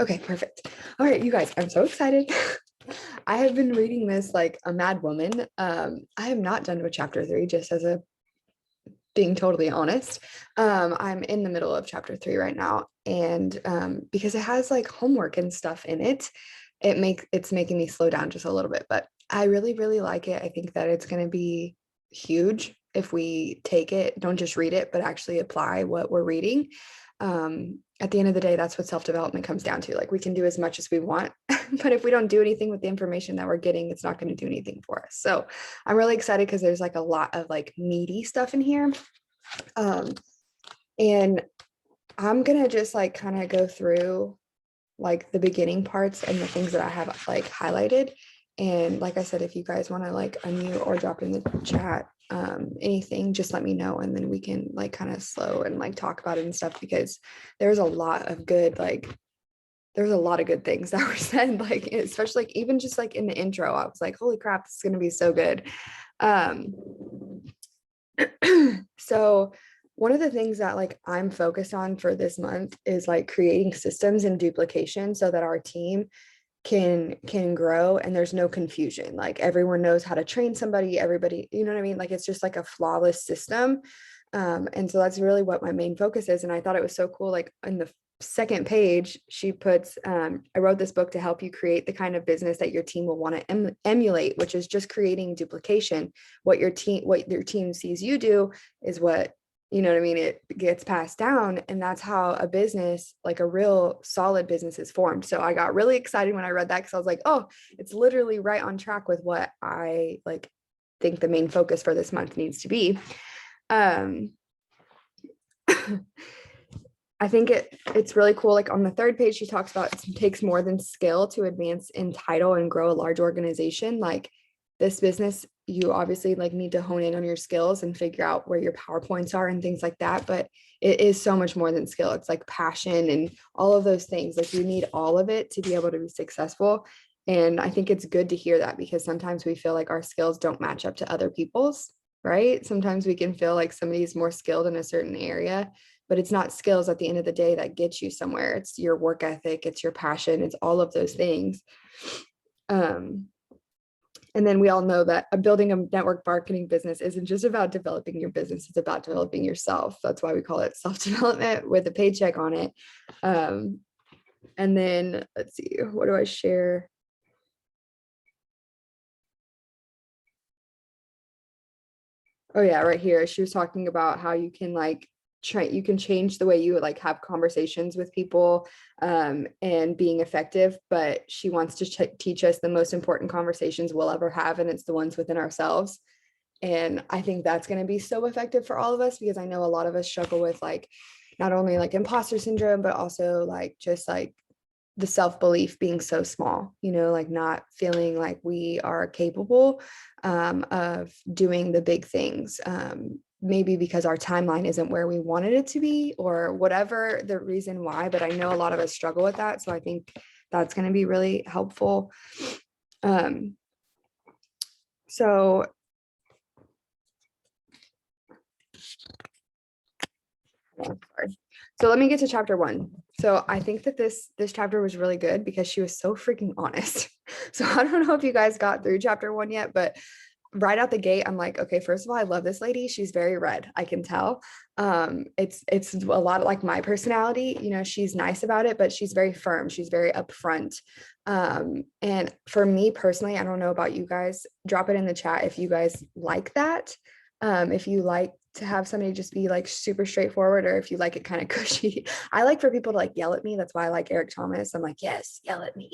Okay, perfect. All right, you guys, I'm so excited. I have been reading this like a mad woman. I am not done with chapter 3, just as a being totally honest. I'm in the middle of chapter 3 right now, and because it has like homework and stuff in it, it's making me slow down just a little bit. But I really, really like it. I think that it's going to be huge if we take it, don't just read it, but actually apply what we're reading. At the end of the day, that's what self-development comes down to. Like we can do as much as we want, but if we don't do anything with the information that we're getting, it's not going to do anything for us. So I'm really excited because there's like a lot of like meaty stuff in here. Um, and I'm gonna just like kind of go through like the beginning parts and the things that I have like highlighted. And like I said, if you guys want to like unmute or drop in the chat, anything, just let me know, and then we can like kind of slow and like talk about it and stuff, because there's a lot of good there's a lot of good things that were said, like especially like even just like in the intro, I was like, holy crap, this is gonna be so good. Um, so one of the things that like I'm focused on for this month is like creating systems and duplication so that our team can grow and there's no confusion. Like everyone knows how to train somebody, everybody, you know what I mean? Like it's just like a flawless system. And so that's really what my main focus is. And I thought it was so cool. Like in the second page, she puts, I wrote this book to help you create the kind of business that your team will want to emulate, which is just creating duplication. What your team sees you do is what, you know what I mean? It gets passed down. And that's how a business, like a real solid business, is formed. So I got really excited when I read that, because I was like, oh, it's literally right on track with what I like think the main focus for this month needs to be. Um, I think it's really cool. Like on the third page, she talks about it takes more than skill to advance in title and grow a large organization. Like this business, you obviously like need to hone in on your skills and figure out where your PowerPoints are and things like that. But it is so much more than skill. It's like passion and all of those things. Like you need all of it to be able to be successful. And I think it's good to hear that, because sometimes we feel like our skills don't match up to other people's, right? Sometimes we can feel like somebody's more skilled in a certain area, but it's not skills at the end of the day that gets you somewhere. It's your work ethic, it's your passion, it's all of those things. And then we all know that building a network marketing business isn't just about developing your business, it's about developing yourself. That's why we call it self-development with a paycheck on it. And then let's see, what do I share? Oh yeah, right here. She was talking about how you can like you can change the way you like have conversations with people, and being effective, but she wants to teach us the most important conversations we'll ever have, and it's the ones within ourselves. And I think that's going to be so effective for all of us, because I know a lot of us struggle with like not only like imposter syndrome, but also like just like the self-belief being so small, you know, like not feeling like we are capable, of doing the big things, maybe because our timeline isn't where we wanted it to be, or whatever the reason why. But I know a lot of us struggle with that, so I think that's going to be really helpful. um, so sorry. So let me get to chapter 1. So I think that this chapter was really good because she was so freaking honest. So I don't know if you guys got through chapter 1 yet, but right out the gate, I'm like, okay, first of all, I love this lady. She's very red. I can tell. It's a lot like my personality. You know, she's nice about it, but she's very firm. She's very upfront. And for me personally, I don't know about you guys. Drop it in the chat if you guys like that. If you like to have somebody just be like super straightforward, or if you like it kind of cushy. I like for people to like yell at me. That's why I like Eric Thomas. I'm like, yes, yell at me.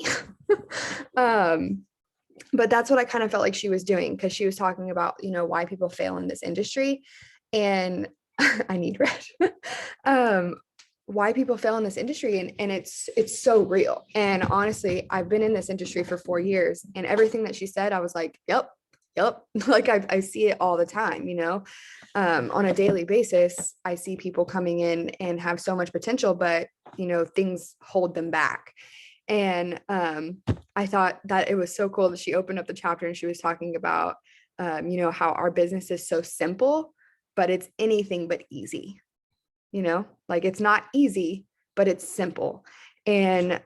But that's what I kind of felt like she was doing, because she was talking about, you know, why people fail in this industry. And I need red. Why people fail in this industry, and it's so real. And honestly, I've been in this industry for 4 years, and everything that she said, I was like, yep. Like I see it all the time, you know. On a daily basis, I see people coming in and have so much potential, but you know, things hold them back. And I thought that it was so cool that she opened up the chapter and she was talking about, you know, how our business is so simple, but it's anything but easy, you know, like it's not easy, but it's simple. And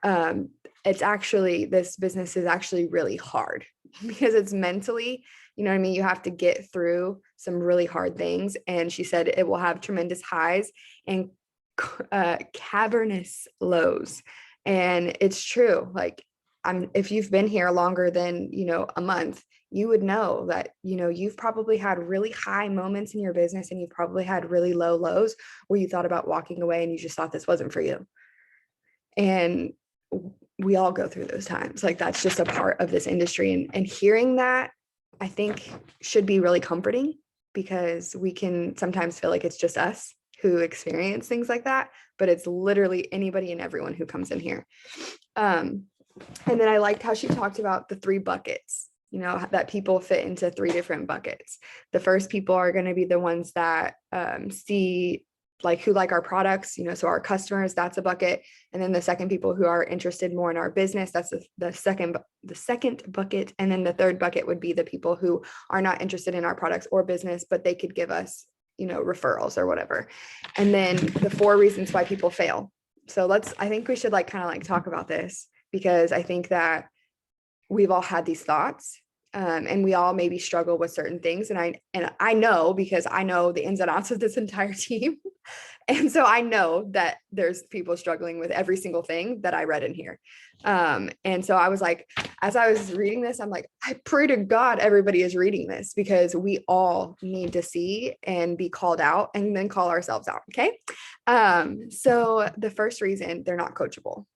this business is actually really hard because it's mentally, you know what I mean? You have to get through some really hard things. And she said it will have tremendous highs and cavernous lows. And it's true. Like, if you've been here longer than, a month, you would know that, you've probably had really high moments in your business and you've probably had really low lows where you thought about walking away and you just thought this wasn't for you. And we all go through those times. Like, that's just a part of this industry. And hearing that, I think, should be really comforting, because we can sometimes feel like it's just us who experience things like that, but it's literally anybody and everyone who comes in here. And then I liked how she talked about the 3 buckets, that people fit into 3 different buckets. The first people are going to be the ones that see, like, who like our products, so our customers, that's a bucket. And then the second, people who are interested more in our business, that's the second bucket. And then the third bucket would be the people who are not interested in our products or business, but they could give us, referrals or whatever. And then the 4 reasons why people fail. So I think we should talk about this, because I think that we've all had these thoughts. And we all maybe struggle with certain things. And I know, because I know the ins and outs of this entire team. And so I know that there's people struggling with every single thing that I read in here. And so I was like, as I was reading this, I'm like, I pray to God everybody is reading this, because we all need to see and be called out and then call ourselves out. Okay. So the first reason, they're not coachable.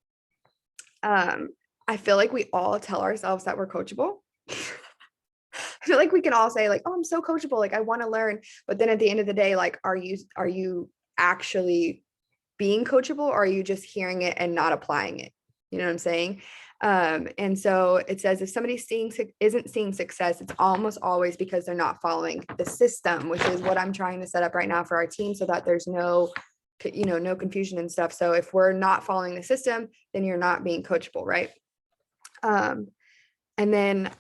I feel like we all tell ourselves that we're coachable. I feel like we can all say, like, oh, I'm so coachable, like I want to learn. But then at the end of the day, like, are you actually being coachable, or are you just hearing it and not applying it? You know what I'm saying? And so it says, if somebody isn't seeing success, it's almost always because they're not following the system, which is what I'm trying to set up right now for our team, so that there's no confusion and stuff. So if we're not following the system, then you're not being coachable, right? And then,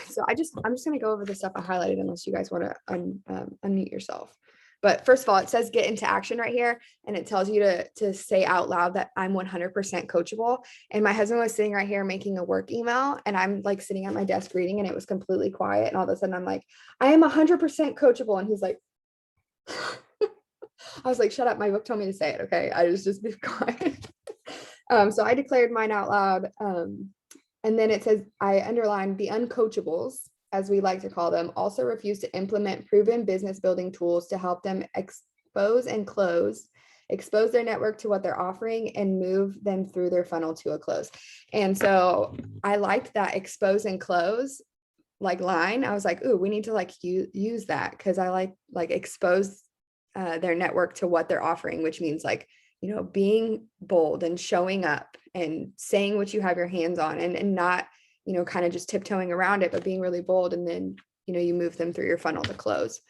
so I'm just going to go over the stuff I highlighted, unless you guys want to unmute yourself. But first of all, it says get into action right here. And it tells you to say out loud that I'm 100% coachable. And my husband was sitting right here making a work email, and I'm like sitting at my desk reading, and it was completely quiet. And all of a sudden I'm like, I am 100% coachable. And he's like, I was like, shut up. My book told me to say it. Okay. I just be quiet. So I declared mine out loud. And then it says, I underlined the uncoachables, as we like to call them, also refuse to implement proven business building tools to help them expose their network to what they're offering, and move them through their funnel to a close. And so I liked that expose and close line. I was like, ooh, we need to use that, because I like expose their network to what they're offering, which means being bold and showing up and saying what you have your hands on, and not, kind of just tiptoeing around it, but being really bold. And then, you move them through your funnel to close.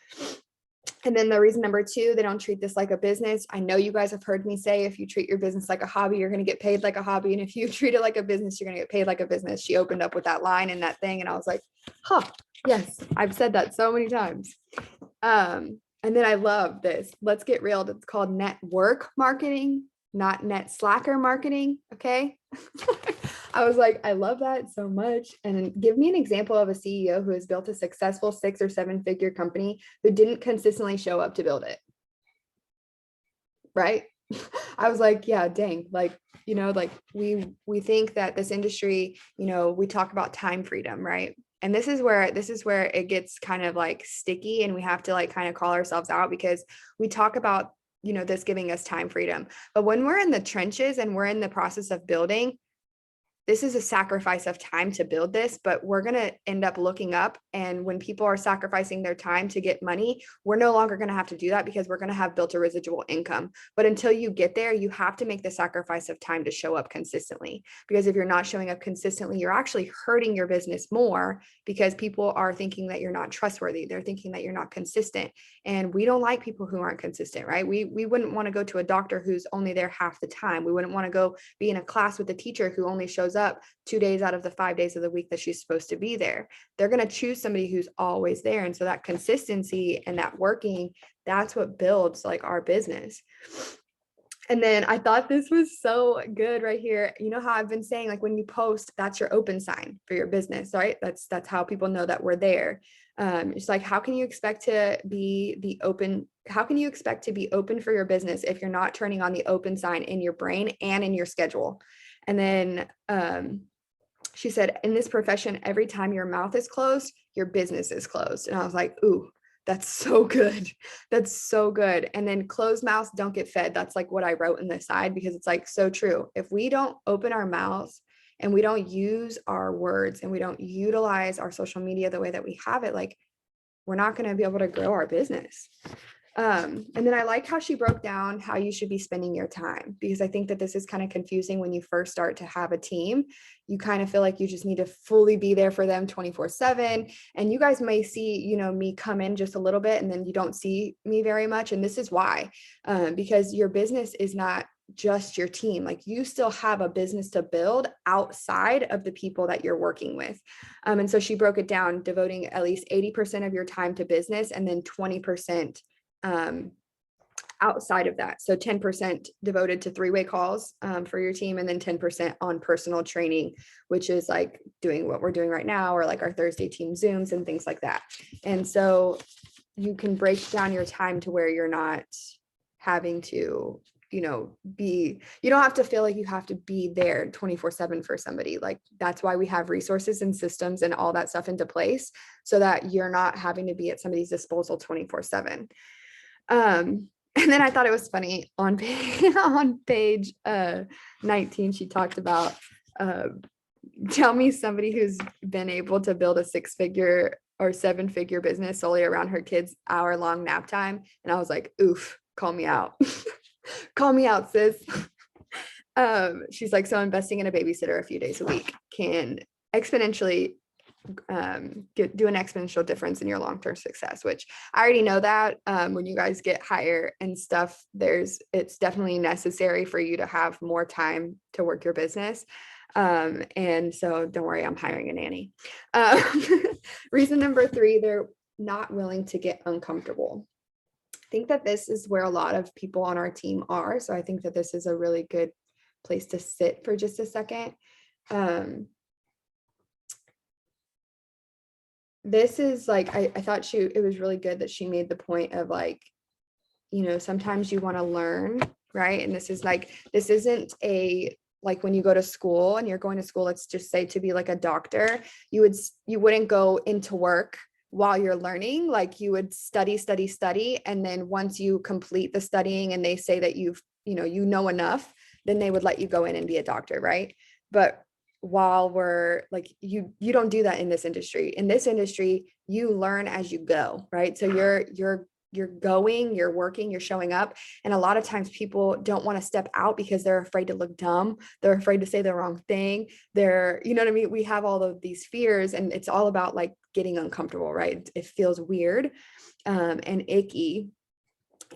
And then the reason number 2, they don't treat this like a business. I know you guys have heard me say, if you treat your business like a hobby, you're going to get paid like a hobby. And if you treat it like a business, you're going to get paid like a business. She opened up with that line and that thing. And I was like, huh, yes, I've said that so many times. And then I love this. Let's get real. It's called network marketing, not net slacker marketing. Okay. I was like, I love that so much. And give me an example of a CEO who has built a successful 6 or 7 figure company who didn't consistently show up to build it. Right. I was like, yeah, dang. We think that this industry, we talk about time freedom, right? And this is where it gets kind of sticky, and we have to kind of call ourselves out, because we talk about, this giving us time freedom. But when we're in the trenches and we're in the process of building, this is a sacrifice of time to build this, but we're going to end up looking up. And when people are sacrificing their time to get money, we're no longer going to have to do that, because we're going to have built a residual income. But until you get there, you have to make the sacrifice of time to show up consistently, because if you're not showing up consistently, you're actually hurting your business more, because people are thinking that you're not trustworthy. They're thinking that you're not consistent. And we don't like people who aren't consistent, right? We wouldn't want to go to a doctor who's only there half the time. We wouldn't want to go be in a class with a teacher who only shows up 2 days out of the 5 days of the week that she's supposed to be there. They're going to choose somebody who's always there. And so that consistency and that working, that's what builds our business. And then I thought this was so good right here. You know how I've been saying, like when you post, that's your open sign for your business, right? That's how people know that we're there. It's like, how can you expect to be the open? How can you expect to be open for your business if you're not turning on the open sign in your brain and in your schedule? And then she said, in this profession, every time your mouth is closed, your business is closed. And I was like, ooh, that's so good. That's so good. And then closed mouths don't get fed. That's like what I wrote in the side, because it's like so true. If we don't open our mouths and we don't use our words and we don't utilize our social media the way that we have it, like we're not going to be able to grow our business. And then I like how she broke down how you should be spending your time, because I think that this is kind of confusing when you first start to have a team. You kind of feel like you just need to fully be there for them 24/7. And you guys may see, you know, me come in just a little bit and then you don't see me very much. And this is why, because your business is not just your team. Like you still have a business to build outside of the people that you're working with. And so she broke it down, devoting at least 80% of your time to business and then 20% outside of that. So 10% devoted to three-way calls for your team, and then 10% on personal training, which is like doing what we're doing right now, or like our Thursday team Zooms and things like that. And so you can break down your time to where you're not having to, you know, you don't have to feel like you have to be there 24/7 for somebody. Like that's why we have resources and systems and all that stuff into place, so that you're not having to be at somebody's disposal 24/7. And then I thought it was funny on page 19, she talked about tell me somebody who's been able to build a 6-figure or 7-figure business solely around her kids' hour-long nap time. And I was like, oof, call me out. Call me out, sis. She's like, so investing in a babysitter a few days a week can exponentially do an exponential difference in your long-term success, which I already know that when you guys get higher and stuff, it's definitely necessary for you to have more time to work your business. And so don't worry, I'm hiring a nanny. Reason number 3, they're not willing to get uncomfortable. I think that this is where a lot of people on our team are. So I think that this is a really good place to sit for just a second. This is like, I thought it was really good that she made the point of like, you know, sometimes you want to learn, right? And this isn't like when you go to school and you're going to school, let's just say to be like a doctor, you wouldn't go into work while you're learning. Like you would study. And then once you complete the studying and they say that you know enough, then they would let you go in and be a doctor, right? But while we're like, you don't do that in this industry. In this industry, you learn as you go, right? So you're going, you're working, you're showing up. And a lot of times people don't want to step out because they're afraid to look dumb. They're afraid to say the wrong thing. You know what I mean? We have all of these fears, and it's all about like getting uncomfortable, right? It feels weird and icky.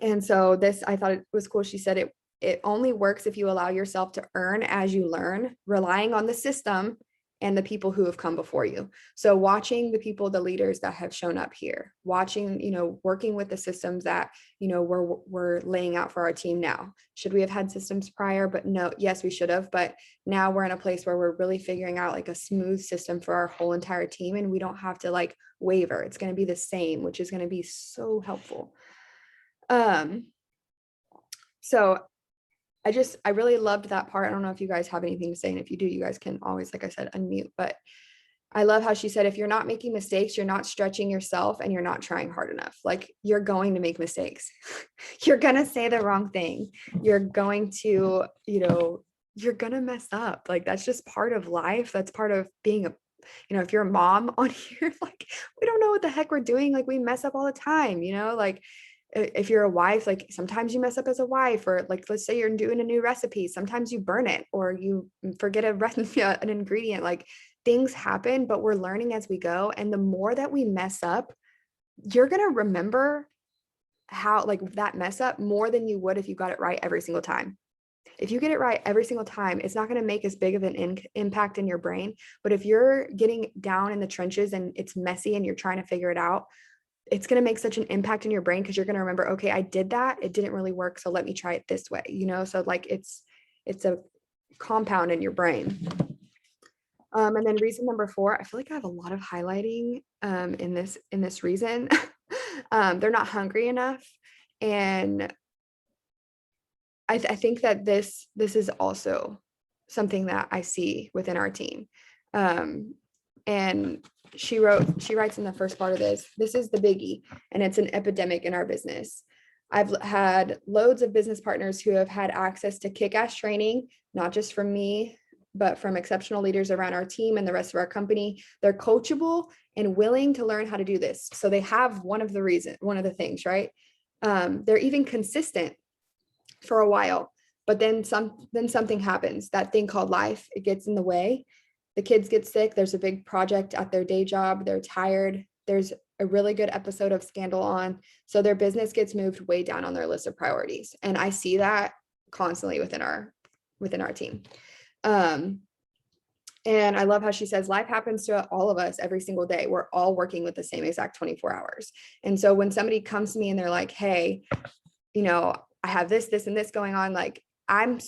And so I thought it was cool. She said it only works if you allow yourself to earn as you learn, relying on the system and the people who have come before you. So watching the people, the leaders that have shown up here, watching, working with the systems that, we're laying out for our team now. Should we have had systems prior? But no, yes, we should have. But now we're in a place where we're really figuring out like a smooth system for our whole entire team. And we don't have to like waver. It's going to be the same, which is going to be so helpful. So I really loved that part. I don't know if you guys have anything to say. And if you do, you guys can always, like I said, unmute. But I love how she said, if you're not making mistakes, you're not stretching yourself and you're not trying hard enough. Like you're going to make mistakes. You're going to say the wrong thing. You're going to, you're going to mess up. Like that's just part of life. That's part of being if you're a mom on here, like we don't know what the heck we're doing. Like we mess up all the time, like if you're a wife, like sometimes you mess up as a wife, or like, let's say you're doing a new recipe. Sometimes you burn it or you forget an ingredient, like things happen, but we're learning as we go. And the more that we mess up, you're going to remember how like that mess up more than you would if you got it right every single time. If you get it right every single time, it's not going to make as big of an impact in your brain. But if you're getting down in the trenches and it's messy and you're trying to figure it out, it's going to make such an impact in your brain because you're going to remember, okay, I did that. It didn't really work. So let me try it this way, you know? So like it's a compound in your brain. And then reason number 4, I feel like I have a lot of highlighting in this reason. They're not hungry enough. And I think that this is also something that I see within our team. And she writes in the first part of this is the biggie, and it's an epidemic in our business. I've had loads of business partners who have had access to kick-ass training, not just from me, but from exceptional leaders around our team and the rest of our company. They're coachable and willing to learn how to do this. So they have one of the things, right? They're even consistent for a while, but then something happens. That thing called life, it gets in the way. The kids get sick. There's a big project at their day job. They're tired. There's a really good episode of Scandal on. So their business gets moved way down on their list of priorities. And I see that constantly within our team. And I love how she says life happens to all of us every single day. We're all working with the same exact 24 hours. And so when somebody comes to me and they're like, hey, you know, I have this, and this going on, like, I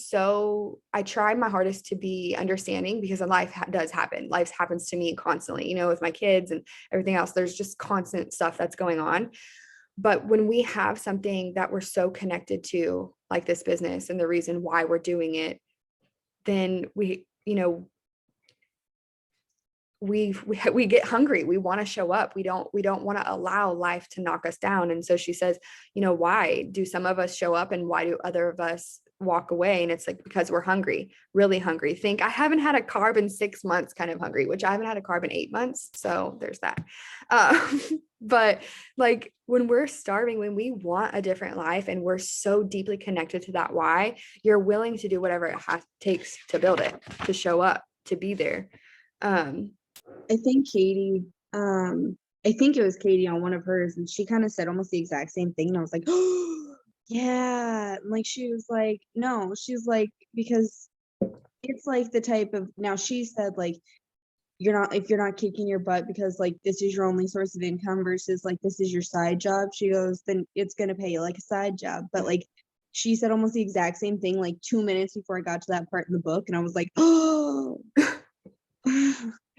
try my hardest to be understanding because life does happen. Life happens to me constantly, you know, with my kids and everything else. There's just constant stuff that's going on. But when we have something that we're so connected to, like this business and the reason why we're doing it, then we, you know, we get hungry. We want to show up. We don't want to allow life to knock us down. And so she says, you know, why do some of us show up and why do other of us walk away? And it's like, because we're hungry, really hungry. Think I haven't had a carb in 6 months kind of hungry, which I haven't had a carb in 8 months. So there's that. But like when we're starving, when we want a different life and we're so deeply connected to that why, you're willing to do whatever it takes to build it, to show up, to be there. I think Katie, I think it was Katie on one of hers, and she kind of said almost the exact same thing. And I was like, oh, yeah. Like, she was like, no, she's like, because it's like the type of, now she said, like, if you're not kicking your butt because like this is your only source of income versus like this is your side job, she goes, then it's going to pay you like a side job. But like, she said almost the exact same thing like 2 minutes before I got to that part in the book. And I was like, oh.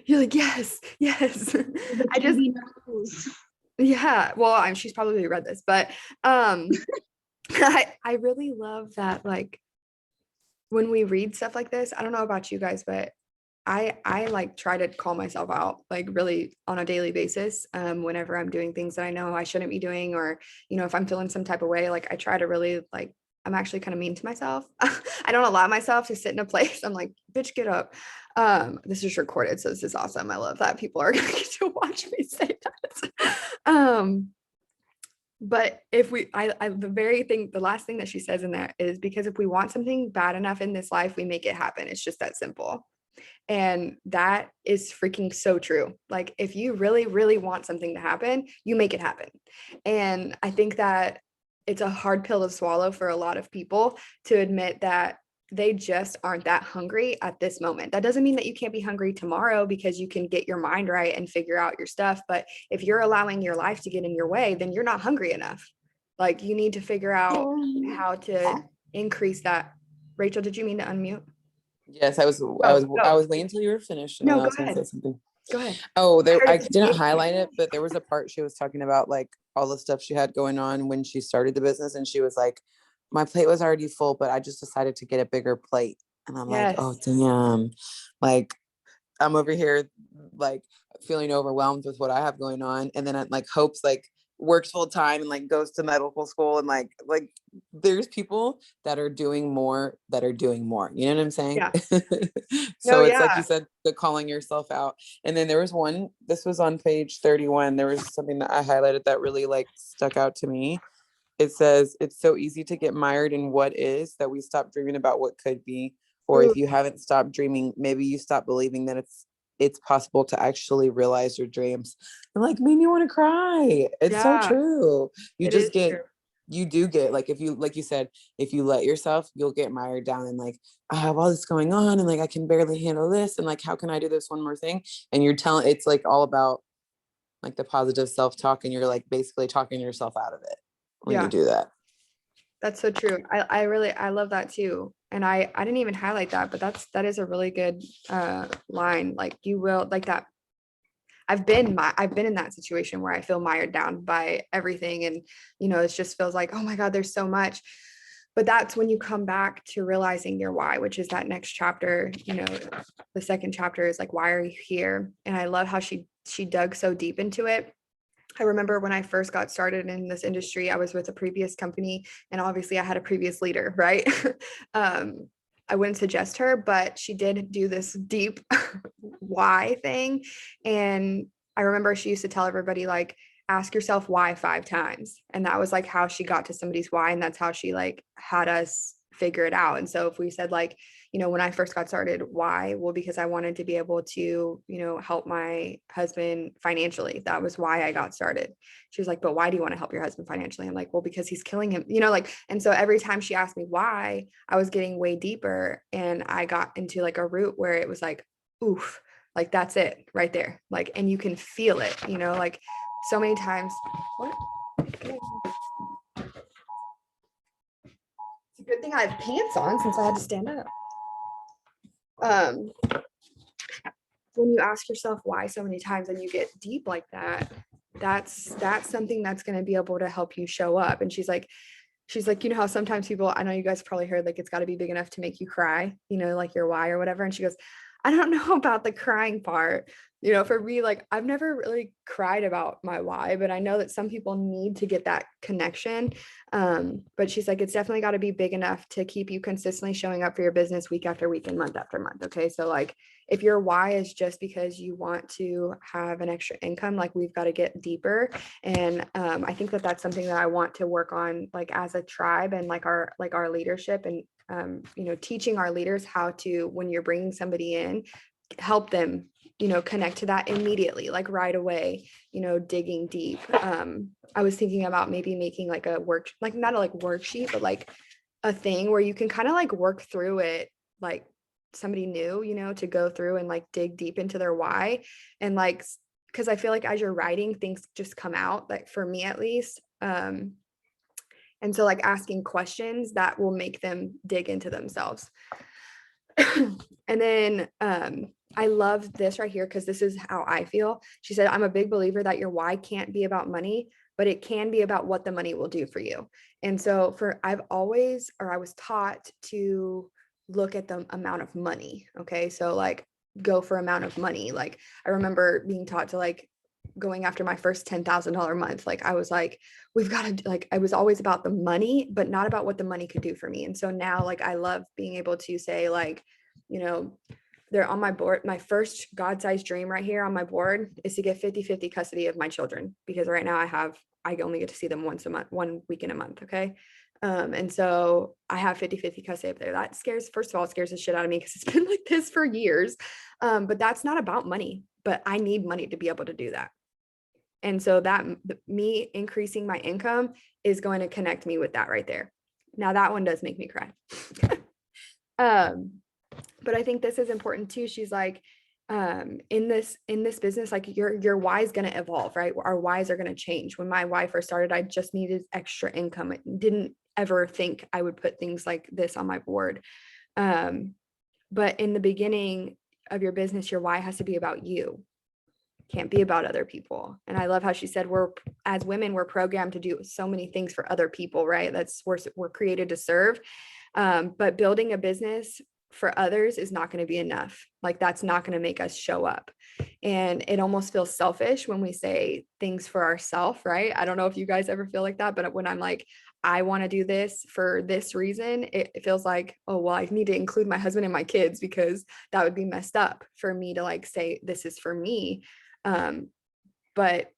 You're like, yes. I just knows. Yeah, well, she's probably read this, but I really love that, like when we read stuff like this. I don't know about you guys, but I like try to call myself out like really on a daily basis whenever I'm doing things that I know I shouldn't be doing, or you know, if I'm feeling some type of way, like I try to really like, I'm actually kind of mean to myself. I don't allow myself to sit in a place. I'm like, bitch, get up. This is recorded, so this is awesome. I love that people are gonna get to watch me say that. But if the last thing that she says in that is, because if we want something bad enough in this life, we make it happen. It's just that simple. And that is freaking so true. Like if you really, really want something to happen, you make it happen. And I think that it's a hard pill to swallow for a lot of people to admit that they just aren't that hungry at this moment. That doesn't mean that you can't be hungry tomorrow, because you can get your mind right and figure out your stuff. But if you're allowing your life to get in your way, then you're not hungry enough. Like you need to figure out how to increase that. Rachel, did you mean to unmute? Yes, I was waiting until you were finished, and then No, I go was going to ahead. say something. Go ahead. Oh, I heard it. didn't highlight it, but there was a part she was talking about like all the stuff she had going on when she started the business, and she was like, my plate was already full, but I just decided to get a bigger plate. And I'm like, oh Yes. damn. Like I'm over here like feeling overwhelmed with what I have going on. And then like Hope's like works full time and like goes to medical school, and like there's people that are doing more, you know what I'm saying? Yeah. No, So it's like yeah. you said, the calling yourself out. And then there was one, this was on page 31, there was something that I highlighted that really like stuck out to me. It says, it's so easy to get mired in what is that we stop dreaming about what could be. Or Ooh, if you haven't stopped dreaming, maybe you stop believing that it's possible to actually realize your dreams. And like, made me want to cry. It's so yeah, true. it is true. You do get like, if you, like you said, if you let yourself, you'll get mired down in like, I have all this going on and like I can barely handle this, and like how can I do this one more thing? And you're telling, it's like all about like the positive self-talk, and you're like basically talking yourself out of it when Yeah. you do that. That's so true. I really, I love that too. And I didn't even highlight that, but that is a really good line. Like you will like that. I've been in that situation where I feel mired down by everything. And, it just feels like, oh my God, there's so much. But that's when you come back to realizing your why, which is that next chapter. The second chapter is like, why are you here? And I love how she dug so deep into it. I remember when I first got started in this industry, I was with a previous company, and obviously I had a previous leader, right? I wouldn't suggest her, but she did do this deep why thing. And I remember she used to tell everybody, like, ask yourself why 5 times. And that was like how she got to somebody's why. And that's how she like had us figure it out. And so if we said like, when I first got started, why? Well, because I wanted to be able to, help my husband financially. That was why I got started. She was like, but why do you want to help your husband financially? I'm like, well, because he's killing him, and so every time she asked me why, I was getting way deeper, and I got into like a route where it was like, oof, like that's it right there. Like, and you can feel it, like so many times. What? It's a good thing I have pants on since I had to stand up. When you ask yourself why so many times and you get deep like that, that's something that's going to be able to help you show up. And she's like, how sometimes people, I know you guys probably heard, like, it's got to be big enough to make you cry, like your why or whatever. And she goes, I don't know about the crying part. For me, like, I've never really cried about my why, but I know that some people need to get that connection. But she's like, it's definitely got to be big enough to keep you consistently showing up for your business week after week and month after month. Okay. So like, if your why is just because you want to have an extra income, like, we've got to get deeper. And I think that that's something that I want to work on, like, as a tribe, and like our leadership, and teaching our leaders how to, when you're bringing somebody in, help them, connect to that immediately, like right away, digging deep. I was thinking about maybe making like a not a like worksheet, but like a thing where you can kind of like work through it, like somebody new, to go through and like dig deep into their why. And like, because I feel like as you're writing, things just come out, like for me at least. And so like asking questions that will make them dig into themselves. And then I love this right here, because this is how I feel. She said, I'm a big believer that your why can't be about money, but it can be about what the money will do for you. And so I was taught to look at the amount of money. Okay. So like go for amount of money. Like I remember being taught to like going after my first $10,000 month. Like I was like, we've got to, like, I was always about the money, but not about what the money could do for me. And so now, like, I love being able to say, like, they're on my board. My first God-sized dream right here on my board is to get 50-50 custody of my children, because right now I only get to see them once a month, 1 week in a month. Okay. And so I have 50-50 custody up there. That first of all, scares the shit out of me, because it's been like this for years. But that's not about money, but I need money to be able to do that. And so that me increasing my income is going to connect me with that right there. Now that one does make me cry. But I think this is important too. She's like, in this business, like your why is going to evolve, right? Our whys are going to change. When my why first started, I just needed extra income. I didn't ever think I would put things like this on my board. But in the beginning of your business, your why has to be about you. Can't be about other people. And I love how she said, as women, we're programmed to do so many things for other people, right? We're created to serve. But building a business for others is not going to be enough. Like that's not going to make us show up. And it almost feels selfish when we say things for ourselves, right? I don't know if you guys ever feel like that, but when I'm like, I want to do this for this reason, it feels like, oh, well, I need to include my husband and my kids, because that would be messed up for me to like say, this is for me. But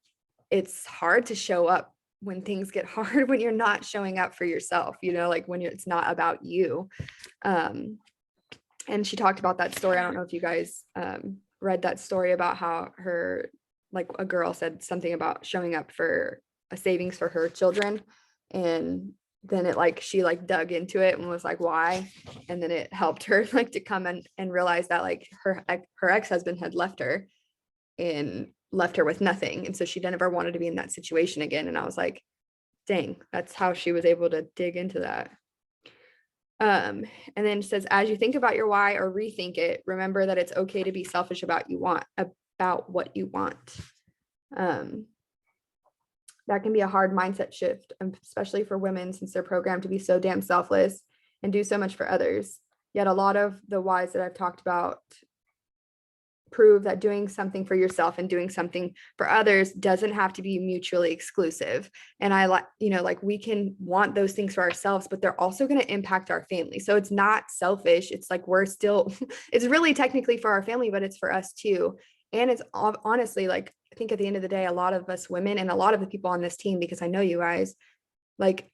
it's hard to show up when things get hard, when you're not showing up for yourself, like when it's not about you. And she talked about that story. I don't know if you guys read that story about how like a girl said something about showing up for a savings for her children. And then she dug into it and was like, why? And then it helped her like to come and realize that like her ex-husband had left her. And left her with nothing. And so she never wanted to be in that situation again. And I was like, dang, that's how she was able to dig into that. And then it says, as you think about your why or rethink it, remember that it's okay to be selfish about what you want. That can be a hard mindset shift, especially for women, since they're programmed to be so damn selfless and do so much for others. Yet a lot of the whys that I've talked about prove that doing something for yourself and doing something for others doesn't have to be mutually exclusive. And I like, like we can want those things for ourselves, but they're also going to impact our family. So it's not selfish. It's like we're still, it's really technically for our family, but it's for us too. And it's honestly, like, I think at the end of the day, a lot of us women and a lot of the people on this team, because I know you guys, like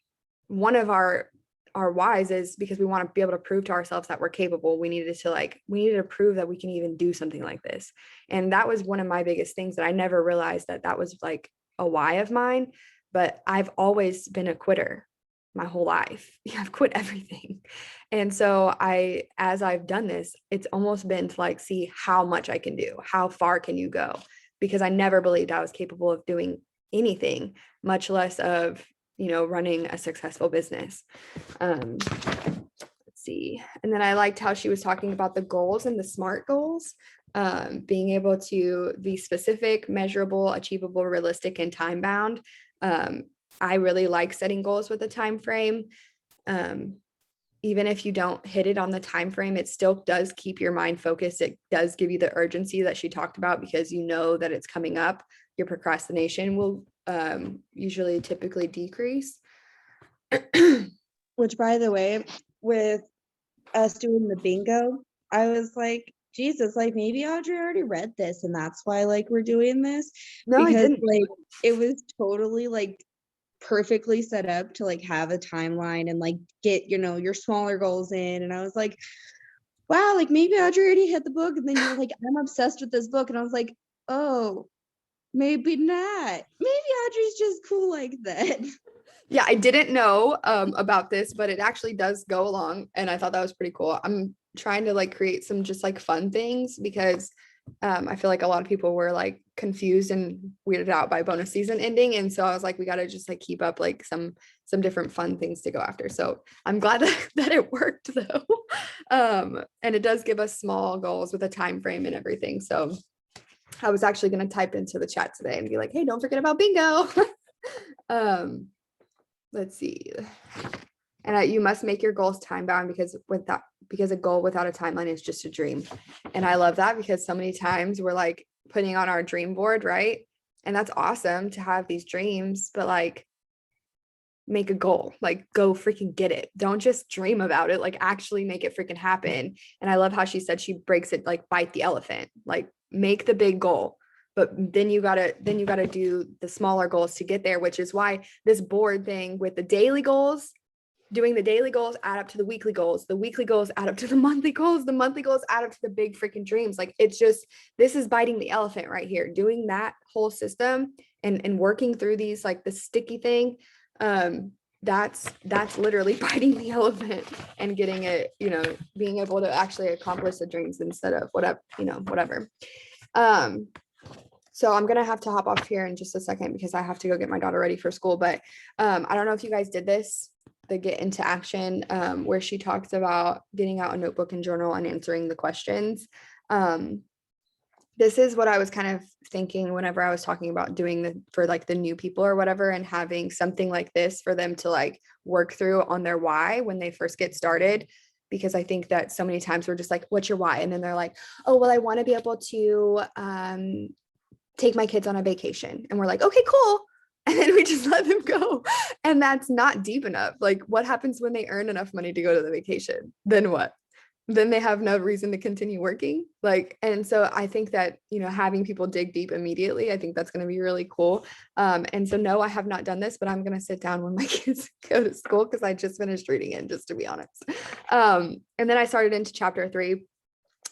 one of our whys is because we want to be able to prove to ourselves that we're capable. We needed to prove that we can even do something like this. And that was one of my biggest things that I never realized that was like a why of mine, but I've always been a quitter my whole life. I've quit everything. And so as I've done this, it's almost been to like, see how much I can do. How far can you go? Because I never believed I was capable of doing anything, much less of running a successful business. Let's see. And then I liked how she was talking about the goals and the SMART goals, being able to be specific, measurable, achievable, realistic, and time bound. I really like setting goals with a time frame. Even if you don't hit it on the time frame, it still does keep your mind focused. It does give you the urgency that she talked about because you know that it's coming up. Your procrastination will usually typically decrease. Which, by the way, with us doing the bingo, I was like, Jesus, like maybe Audrey already read this and that's why like we're doing this. No, because I didn't. like it was totally like perfectly set up to like have a timeline and like get your smaller goals in. And I was like, wow, like maybe Audrey already hit the book. And then you're like, I'm obsessed with this book. And I was like, oh, maybe not. Maybe Audrey's just cool like that. Yeah, I didn't know about this, but it actually does go along. And I thought that was pretty cool. I'm trying to like create some just like fun things because I feel like a lot of people were like confused and weirded out by bonus season ending. And so I was like, we got to just like keep up like some different fun things to go after. So I'm glad that it worked though. And it does give us small goals with a time frame and everything. So I was actually going to type into the chat today and be like, hey, don't forget about bingo. Let's see. And you must make your goals time bound because a goal without a timeline is just a dream. And I love that because so many times we're like putting on our dream board, right? And that's awesome to have these dreams, but like make a goal, like go freaking get it. Don't just dream about it, like actually make it freaking happen. And I love how she said she breaks it like bite the elephant, like make the big goal. But then you gotta do the smaller goals to get there, which is why this board thing with the daily goals, doing the daily goals add up to the weekly goals add up to the monthly goals add up to the big freaking dreams. Like it's just, this is biting the elephant right here, doing that whole system and working through these, like the sticky thing. That's literally biting the elephant and getting it, being able to actually accomplish the dreams instead of whatever. So I'm going to have to hop off here in just a second because I have to go get my daughter ready for school. But I don't know if you guys did this, the get into action, where she talks about getting out a notebook and journal and answering the questions. This is what I was kind of thinking whenever I was talking about doing for like the new people or whatever, and having something like this for them to like work through on their why when they first get started. Because I think that so many times we're just like, what's your why? And then they're like, oh, well, I want to be able to take my kids on a vacation. And we're like, okay, cool. And then we just let them go. And that's not deep enough. Like what happens when they earn enough money to go to the vacation? Then what? Then they have no reason to continue working. Like, and so I think that, having people dig deep immediately, I think that's going to be really cool. And so no, I have not done this, but I'm going to sit down when my kids go to school because I just finished reading it, just to be honest. And then I started into chapter 3,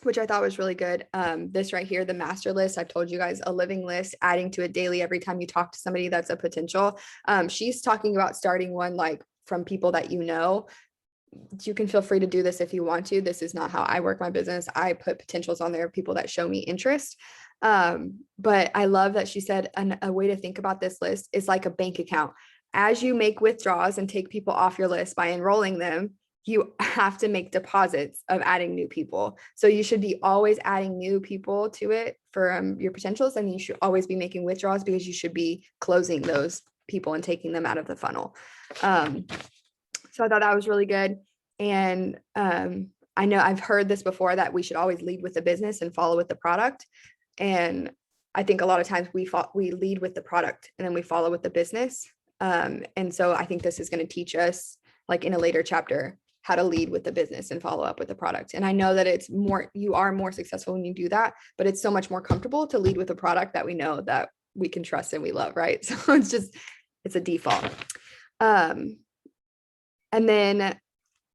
which I thought was really good. This right here, the master list, I've told you guys, a living list, adding to it daily every time you talk to somebody that's a potential. She's talking about starting one like from people that you can feel free to do this if you want to. This is not how I work my business. I put potentials on there, people that show me interest. But I love that she said a way to think about this list is like a bank account. As you make withdrawals and take people off your list by enrolling them, you have to make deposits of adding new people. So you should be always adding new people to it for your potentials. And you should always be making withdrawals because you should be closing those people and taking them out of the funnel. So I thought that was really good. And I know I've heard this before, that we should always lead with the business and follow with the product. And I think a lot of times we lead with the product and then we follow with the business. And so I think this is going to teach us, like in a later chapter, how to lead with the business and follow up with the product. And I know that you are more successful when you do that, but it's so much more comfortable to lead with a product that we know that we can trust and we love, right? So it's a default. And then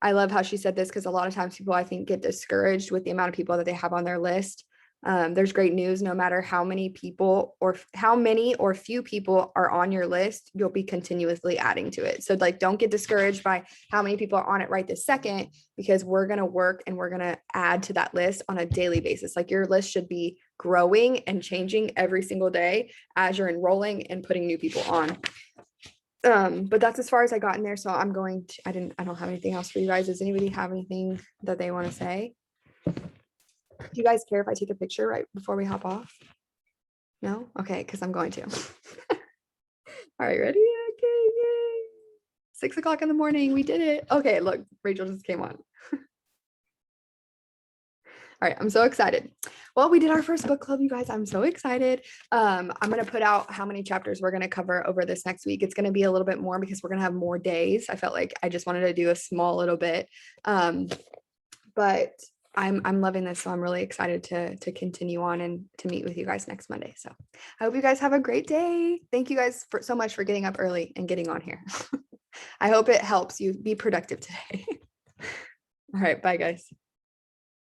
I love how she said this, because a lot of times people, I think, get discouraged with the amount of people that they have on their list. There's great news. No matter how many or few people are on your list, you'll be continuously adding to it. So like, don't get discouraged by how many people are on it right this second, because we're going to work and we're going to add to that list on a daily basis. Like, your list should be growing and changing every single day as you're enrolling and putting new people on. But that's as far as I got in there. So I don't have anything else for you guys. Does anybody have anything that they want to say? Do you guys care if I take a picture right before we hop off? No? Okay, because I'm going to. All right, ready? Okay, yay. 6 o'clock in the morning. We did it. Okay, look, Rachel just came on. All right, I'm so excited. Well, we did our first book club, you guys. I'm so excited. I'm going to put out how many chapters we're going to cover over this next week. It's going to be a little bit more because we're going to have more days. I felt like I just wanted to do a small little bit. But I'm loving this. So I'm really excited to continue on and to meet with you guys next Monday. So I hope you guys have a great day. Thank you guys so much for getting up early and getting on here. I hope it helps you be productive today. All right, bye guys.